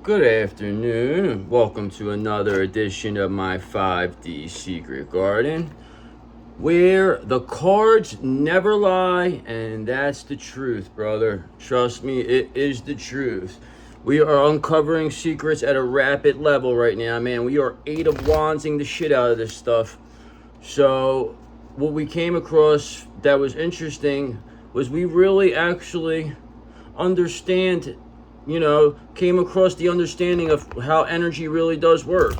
Good afternoon. Welcome to another edition of my 5D Secret Garden, where the cards never lie, and that's the truth, brother. Trust me, it is the truth. We are uncovering secrets at a rapid level right now, man. We are 8 of wandsing the shit out of this stuff. So what we came across that was interesting was we really actually understand, came across the understanding of how energy really does work,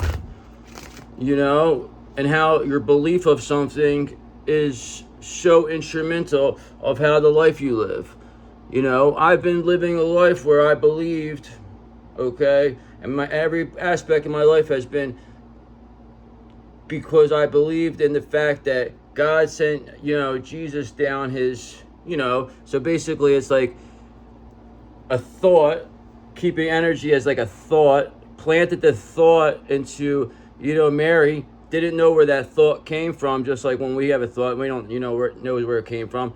and how your belief of something is so instrumental of how the life you live. I've been living a life where I believed, and my every aspect of my life has been because I believed in the fact that God sent, Jesus down his, so basically it's like a thought, keeping energy as like a thought, planted the thought into, Mary didn't know where that thought came from, just like when we have a thought, we don't, knows where it came from,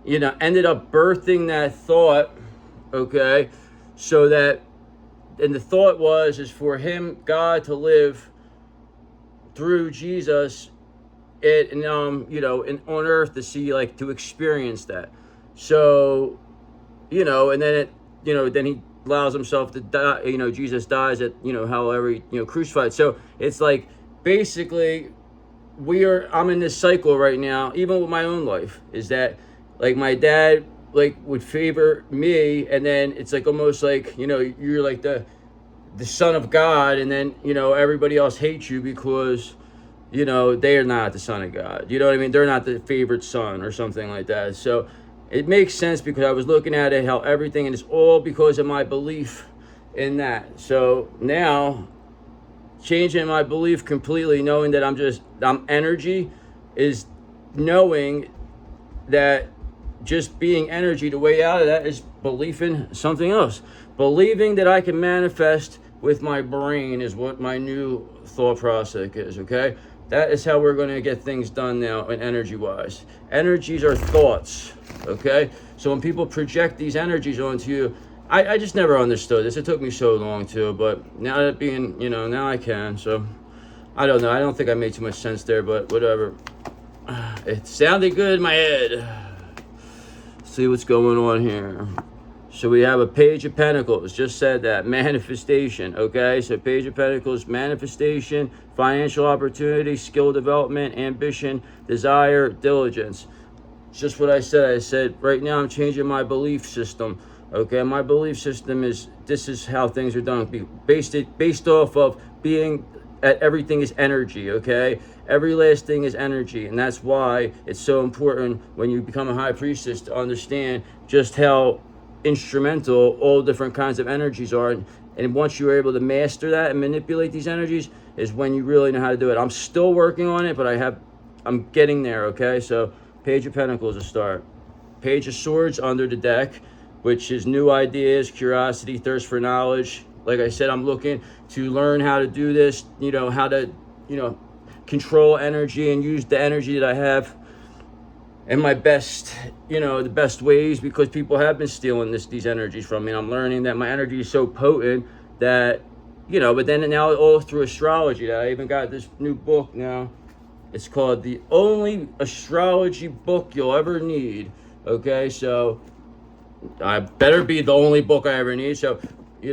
ended up birthing that thought, so that, and the thought is for him, God, to live through Jesus, and on earth to see, like, to experience that. So, and then then he allows himself to die, Jesus dies at, however, crucified. So it's like, basically, I'm in this cycle right now, even with my own life, is that, like, my dad, like, would favor me, and then it's like almost like, you're like the son of God, and then, everybody else hates you because, they are not the son of God. You know what I mean? They're not the favorite son or something like that. So it makes sense because I was looking at it, how everything, and it's all because of my belief in that. So now, changing my belief completely, knowing that I'm energy, is knowing that just being energy, the way out of that is belief in something else. Believing that I can manifest with my brain is what my new thought process is, okay? That is how we're going to get things done now, and energy-wise. Energies are thoughts, okay? So when people project these energies onto you, I just never understood this. It took me so long to, but now that being, now I can. So I don't know. I don't think I made too much sense there, but whatever. It sounded good in my head. See what's going on here. So we have a Page of Pentacles, just said that, manifestation, okay? So Page of Pentacles, manifestation, financial opportunity, skill development, ambition, desire, diligence. It's just what I said. I said, right now I'm changing my belief system, okay? My belief system is, this is how things are done, based off of being at everything is energy, okay? Every last thing is energy, and that's why it's so important when you become a high priestess to understand just how instrumental all different kinds of energies are, and once you're able to master that and manipulate these energies is when you really know how to do it. I'm still working on it, but I'm getting there, okay? So Page of Pentacles to start. Page of Swords under the deck, which is new ideas, curiosity, thirst for knowledge. Like I said, I'm looking to learn how to do this, how to control energy and use the energy that I have in my best, the best ways, because people have been stealing these energies from me. And I'm learning that my energy is so potent that, but then now all through astrology, that I even got this new book now. It's called The Only Astrology Book You'll Ever Need. Okay, so I better be the only book I ever need. So,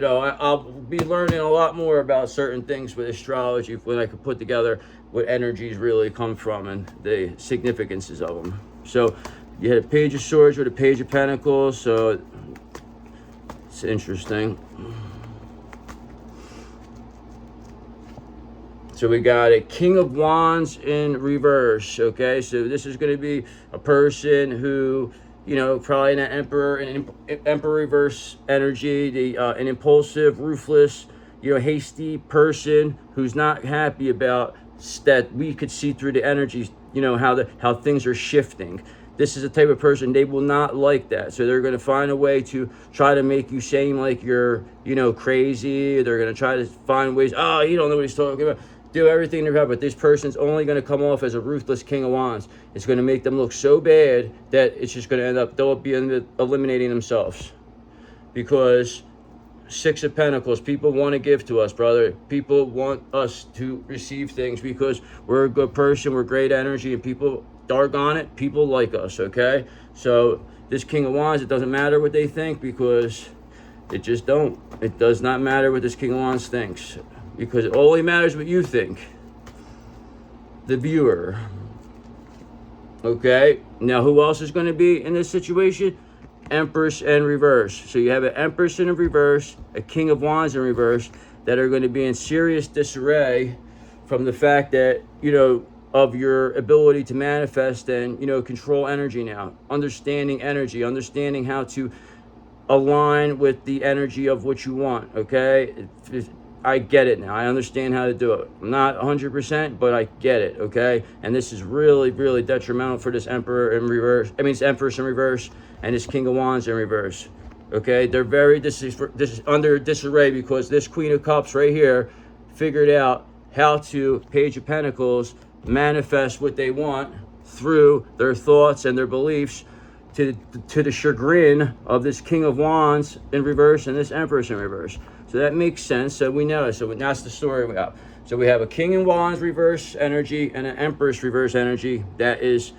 I'll be learning a lot more about certain things with astrology when I can put together what energies really come from and the significances of them. So you had a Page of Swords with a Page of Pentacles, so it's interesting. So we got a King of Wands in reverse, okay? So this is going to be a person who, probably an Emperor reverse energy, an impulsive, ruthless, hasty person who's not happy about that. We could see through the energies, how things are shifting. This is the type of person, they will not like that. So they're going to find a way to try to make you seem like you're, crazy. They're going to try to find ways, you don't know what he's talking about. Do everything in their power, but this person's only going to come off as a ruthless King of Wands. It's going to make them look so bad that it's just going to end up, they'll be eliminating themselves. Because Six of Pentacles. People want to give to us, brother. People want us to receive things because we're a good person, we're great energy, and people, doggone it, people like us, okay? So this King of Wands, it doesn't matter what they think, because it just don't. It does not matter what this King of Wands thinks, because it only matters what you think, the viewer. Okay, now who else is going to be in this situation? Empress in reverse. So you have an Empress in reverse, a King of Wands in reverse, that are going to be in serious disarray from the fact that, you know, of your ability to manifest and, you know, control energy now. Understanding energy, understanding how to align with the energy of what you want, okay? I get it now. I understand how to do it. I'm not 100%, but I get it, okay? And this is really, really detrimental for this Emperor in reverse. I mean, it's Empress in reverse and this King of Wands in reverse, okay? They're very under disarray because this Queen of Cups right here figured out how to, Page of Pentacles, manifest what they want through their thoughts and their beliefs, to the chagrin of this King of Wands in reverse and this Empress in reverse. So that makes sense. So we know. So that's the story we have. So we have a King of Wands reverse energy and an Empress reverse energy that is,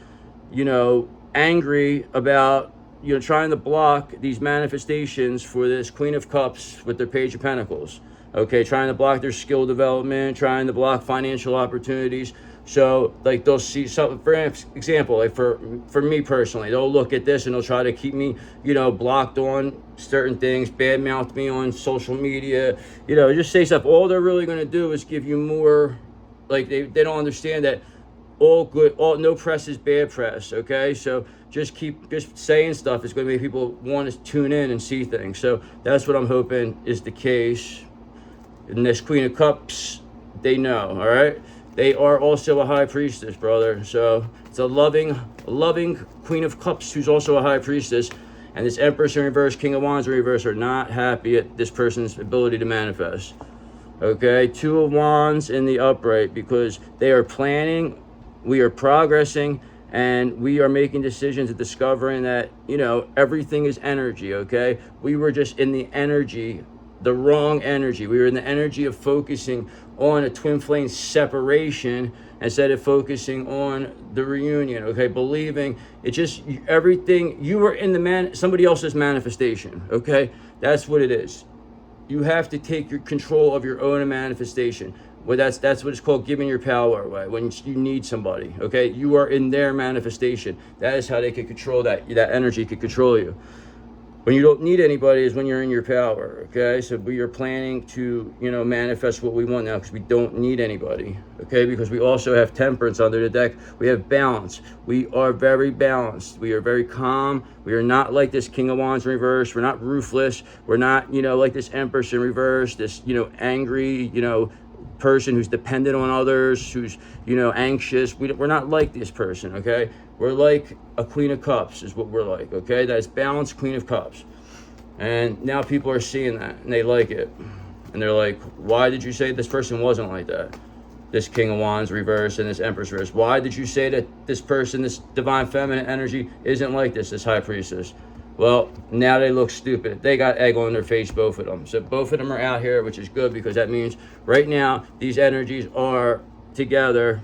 you know, angry about, you know, trying to block these manifestations for this Queen of Cups with their Page of Pentacles. Okay, trying to block their skill development, trying to block financial opportunities. So, like, they'll see something, for example, like for me personally, they'll look at this and they'll try to keep me, you know, blocked on certain things, badmouth me on social media, you know, just say stuff. All they're really going to do is give you more, like, they don't understand that no press is bad press, okay? So just saying stuff is going to make people want to tune in and see things. So that's what I'm hoping is the case. And this Queen of Cups, they know, all right? They are also a High Priestess, brother. So it's a loving Queen of Cups who's also a High Priestess. And this Empress in reverse, King of Wands in reverse are not happy at this person's ability to manifest. Okay, Two of Wands in the upright, because they are planning, we are progressing, and we are making decisions and discovering that, you know, everything is energy, okay? We were just in the energy, the wrong energy. We were in the energy of focusing on a twin flame separation instead of focusing on the reunion, okay? Believing it just, everything, you were in somebody else's manifestation, okay? That's what it is. You have to take your control of your own manifestation. Well, that's what it's called, giving your power away when you need somebody, okay? You are in their manifestation. That is how they can control that energy could control you. When you don't need anybody is when you're in your power, okay? So we are planning to, you know, manifest what we want now because we don't need anybody, okay? Because we also have temperance under the deck. We have balance. We are very balanced. We are very calm. We are not like this King of Wands in reverse. We're not ruthless. We're not, you know, like this Empress in reverse, this, you know, angry, you know, person who's dependent on others, who's, you know, anxious. We're not like this person, okay? We're like a Queen of Cups is what we're like, okay? That's balanced Queen of Cups. And now people are seeing that and they like it. And they're like, why did you say this person wasn't like that? This King of Wands reverse and this Empress reverse. Why did you say that this person, this divine feminine energy isn't like this High Priestess? Well, now they look stupid. They got egg on their face, both of them. So both of them are out here, which is good because that means right now these energies are together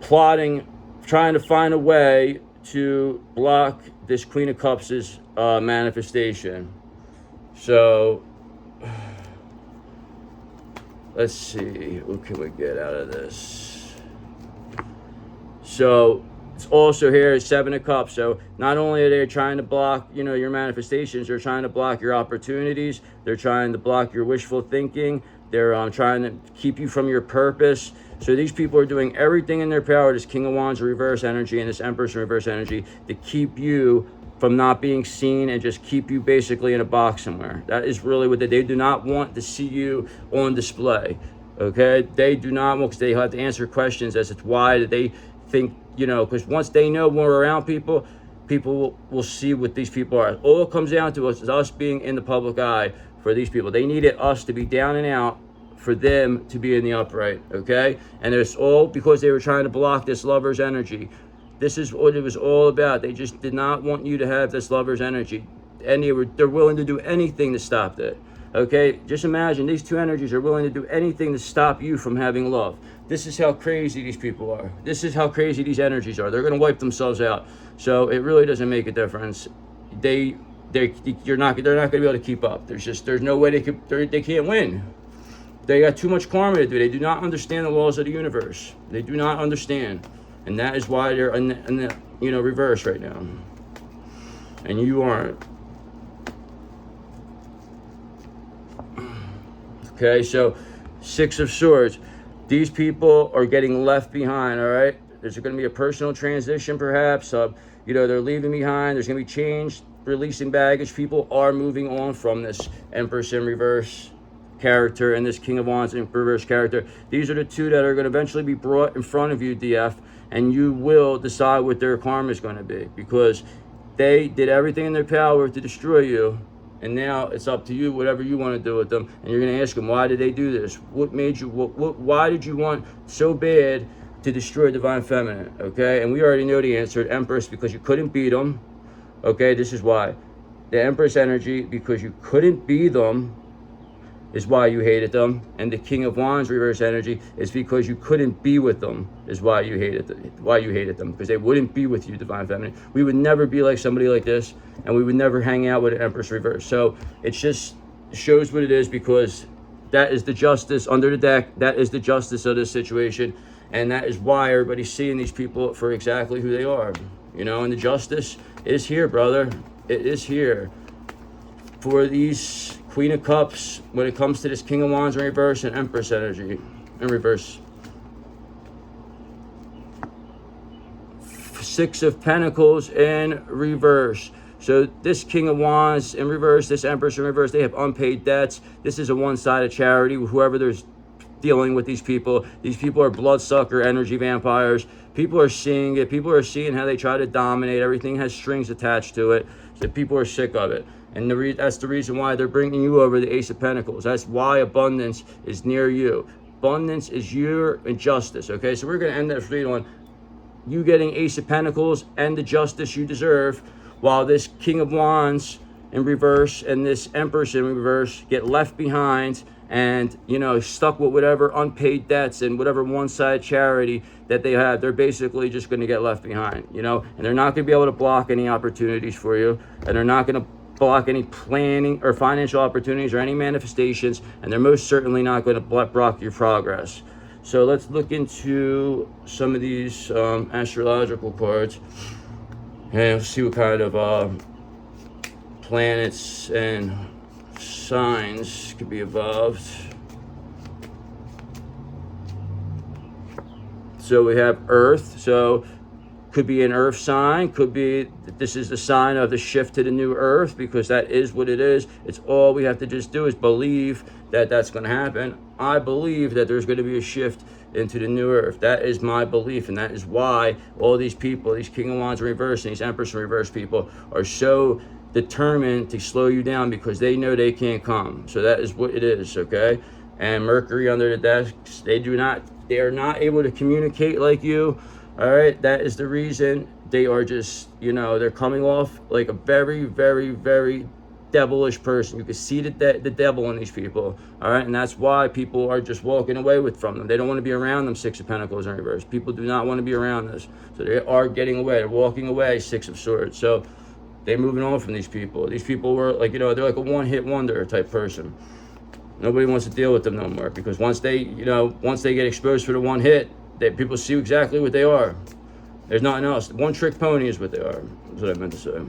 plotting, trying to find a way to block this Queen of Cups' manifestation. So let's see, what can we get out of this? So it's also here is Seven of Cups. So not only are they trying to block, you know, your manifestations, they're trying to block your opportunities. They're trying to block your wishful thinking. They're trying to keep you from your purpose. So these people are doing everything in their power, this King of Wands reverse energy and this Empress reverse energy, to keep you from not being seen and just keep you basically in a box somewhere. That is really what they do not want to see you on display. Okay? They do not want, because they have to answer questions as to why they think, you know, because once they know when we're around people, people will see what these people are. All it comes down to is us being in the public eye for these people. They needed us to be down and out for them to be in the upright, okay? And it's all because they were trying to block this lover's energy. This is what it was all about. They just did not want you to have this lover's energy. and they're willing to do anything to stop that. Okay, just imagine these two energies are willing to do anything to stop you from having love. This is how crazy these people are. This is how crazy these energies are. They're going to wipe themselves out. So it really doesn't make a difference. They're not going to be able to keep up. There's no way they can't win. They got too much karma to do. They do not understand the laws of the universe. They do not understand, and that is why they're in the reverse right now. And you aren't. Okay, so Six of Swords. These people are getting left behind, all right? There's going to be a personal transition, perhaps. They're leaving behind. There's going to be change, releasing baggage. People are moving on from this Empress in reverse character and this King of Wands in reverse character. These are the two that are going to eventually be brought in front of you, DF, and you will decide what their karma is going to be, because they did everything in their power to destroy you. And now it's up to you, whatever you want to do with them. And you're going to ask them, why did they do this? What made you, why did you want so bad to destroy Divine Feminine? Okay, and we already know the answer, Empress, because you couldn't beat them. Okay, this is why. The Empress energy, because you couldn't beat them, is why you hated them. And the King of Wands reverse energy is because you couldn't be with them, is why you hated them, because they wouldn't be with you, Divine Feminine. We would never be like somebody like this, and we would never hang out with an Empress reverse. So it just shows what it is, because that is the justice under the deck. That is the justice of this situation, and that is why everybody's seeing these people for exactly who they are. And the justice is here, brother. It is here for these Queen of Cups when it comes to this King of Wands in reverse and Empress energy in reverse. Six of Pentacles in reverse. So this King of Wands in reverse, this Empress in reverse, they have unpaid debts. This is a one-sided charity. Whoever there's dealing with these people are bloodsucker energy vampires. People are seeing it. People are seeing how they try to dominate. Everything has strings attached to it. So people are sick of it. And that's the reason why they're bringing you over the Ace of Pentacles. That's why abundance is near you. Abundance is your injustice, okay? So we're going to end that read on you getting Ace of Pentacles and the justice you deserve, while this King of Wands in reverse and this Empress in reverse get left behind and, stuck with whatever unpaid debts and whatever one-sided charity that they have. They're basically just going to get left behind, and they're not going to be able to block any opportunities for you, and they're not going to block any planning or financial opportunities or any manifestations, and they're most certainly not going to block your progress. So let's look into some of these astrological cards and see what kind of planets and signs could be involved. So we have Earth. So could be an earth sign, could be that this is the sign of the shift to the new earth, because that is what it is. It's all we have to just do is believe that that's going to happen. I believe that there's going to be a shift into the new earth. That is my belief, and that is why all these people, these King of Wands in reverse and these Empress in reverse people, are so determined to slow you down, because they know they can't come. So that is what it is, okay? And Mercury under the desks, they are not able to communicate like you. All right, that is the reason they are just, they're coming off like a very, very, very devilish person. You can see the devil in these people. All right, and that's why people are just walking away from them. They don't want to be around them, Six of Pentacles in reverse. People do not want to be around this. So they are getting away. They're walking away, Six of Swords. So they're moving on from these people. These people were like, they're like a one-hit wonder type person. Nobody wants to deal with them no more, because once they get exposed for the one hit, people see exactly what they are. There's nothing else. One trick pony is what they are. That's what I meant to say.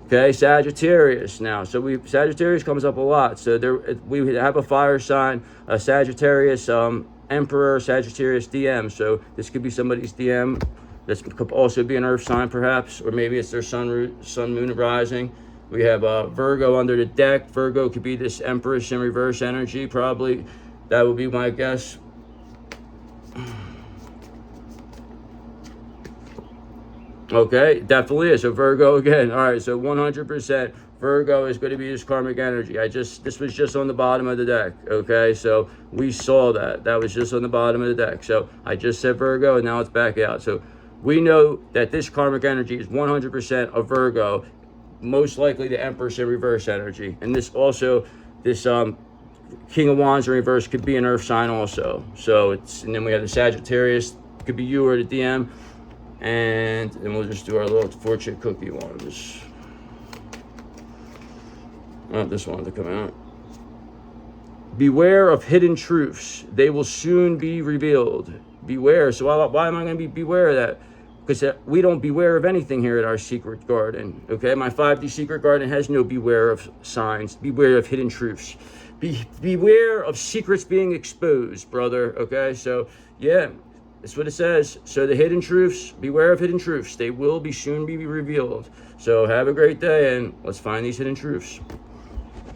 Okay, Sagittarius now. So Sagittarius comes up a lot. So we have a fire sign, a Sagittarius Emperor, Sagittarius DM. So this could be somebody's DM. This could also be an earth sign perhaps, or maybe it's their sun, moon rising. We have Virgo under the deck. Virgo could be this Empress in reverse energy, probably. That would be my guess. Okay, definitely is. So Virgo again. All right, so 100% Virgo is going to be this karmic energy. This was just on the bottom of the deck. Okay, so we saw that. That was just on the bottom of the deck. So I just said Virgo, and now it's back out. So we know that this karmic energy is 100% a Virgo. most likely the Empress in reverse energy. And this also, this King of Wands in reverse could be an earth sign also. So it's, and then we have the Sagittarius, could be you or the DM. And then we'll just do our little fortune cookie ones. Oh, this one to come out. Beware of hidden truths. They will soon be revealed. Beware. So why am I going to be beware of that? Because we don't beware of anything here at our secret garden. Okay, my 5D secret garden has no beware of signs. Beware of hidden truths. Beware of secrets being exposed, brother. Okay, so yeah, that's what it says. So the hidden truths, beware of hidden truths. They will soon be revealed. So have a great day, and let's find these hidden truths.